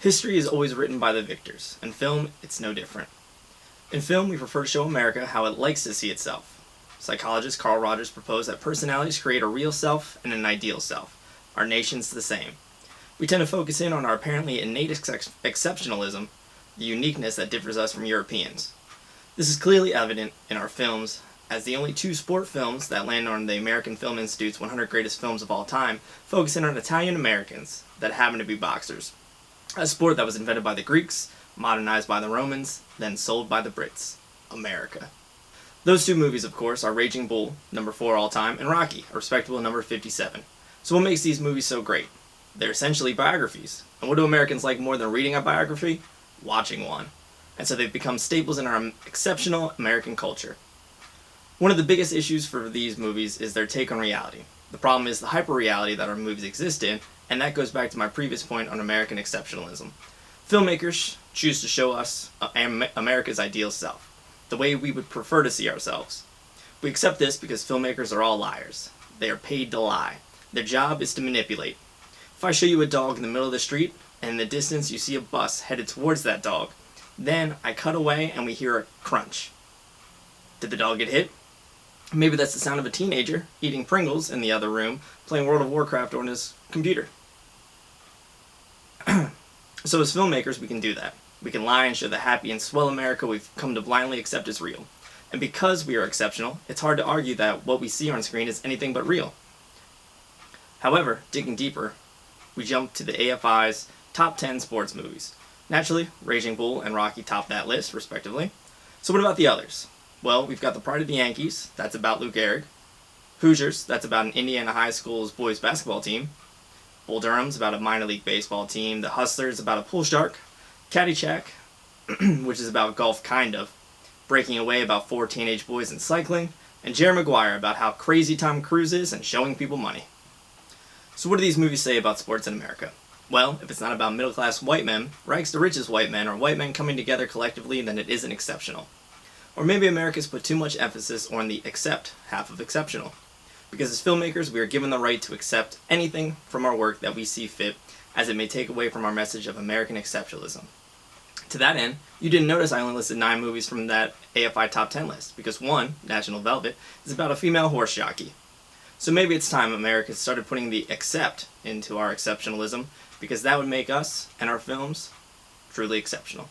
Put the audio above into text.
History is always written by the victors. In film, it's no different. In film, we prefer to show America how it likes to see itself. Psychologist Carl Rogers proposed that personalities create a real self and an ideal self. Our nation's the same. We tend to focus in on our apparently innate exceptionalism, the uniqueness that differs us from Europeans. This is clearly evident in our films, as the only two sport films that land on the American Film Institute's 100 Greatest Films of All Time focus in on Italian Americans that happen to be boxers. A sport that was invented by the Greeks, modernized by the Romans, then sold by the Brits. America. Those two movies, of course, are Raging Bull, number 4 all time, and Rocky, a respectable number 57. So what makes these movies so great? They're essentially biographies. And what do Americans like more than reading a biography? Watching one. And so they've become staples in our exceptional American culture. One of the biggest issues for these movies is their take on reality. The problem is the hyper-reality that our movies exist in, and that goes back to my previous point on American exceptionalism. Filmmakers choose to show us America's ideal self, the way we would prefer to see ourselves. We accept this because filmmakers are all liars. They are paid to lie. Their job is to manipulate. If I show you a dog in the middle of the street, and in the distance you see a bus headed towards that dog, then I cut away and we hear a crunch. Did the dog get hit? Maybe that's the sound of a teenager eating Pringles in the other room, playing World of Warcraft on his computer. So as filmmakers, we can do that. We can lie and show the happy and swell America we've come to blindly accept as real. And because we are exceptional, it's hard to argue that what we see on screen is anything but real. However, digging deeper, we jump to the AFI's top 10 sports movies. Naturally, Raging Bull and Rocky top that list, respectively. So what about the others? Well, we've got The Pride of the Yankees, that's about Lou Gehrig. Hoosiers, that's about an Indiana high school's boys basketball team. Bull Durham's about a minor league baseball team. The Hustlers, about a pool shark. Caddyshack, which is about golf kind of. Breaking Away, about 4 teenage boys in cycling. And Jerry Maguire, about how crazy Tom Cruise is and showing people money. So what do these movies say about sports in America? Well, if it's not about middle-class white men, rags to riches white men, or white men coming together collectively, then it isn't exceptional. Or maybe America's put too much emphasis on the accept half of exceptional. Because as filmmakers, we are given the right to accept anything from our work that we see fit, as it may take away from our message of American exceptionalism. To that end, you didn't notice I only listed 9 movies from that AFI Top 10 list, because one, National Velvet, is about a female horse jockey. So maybe it's time America started putting the accept into our exceptionalism, because that would make us and our films truly exceptional.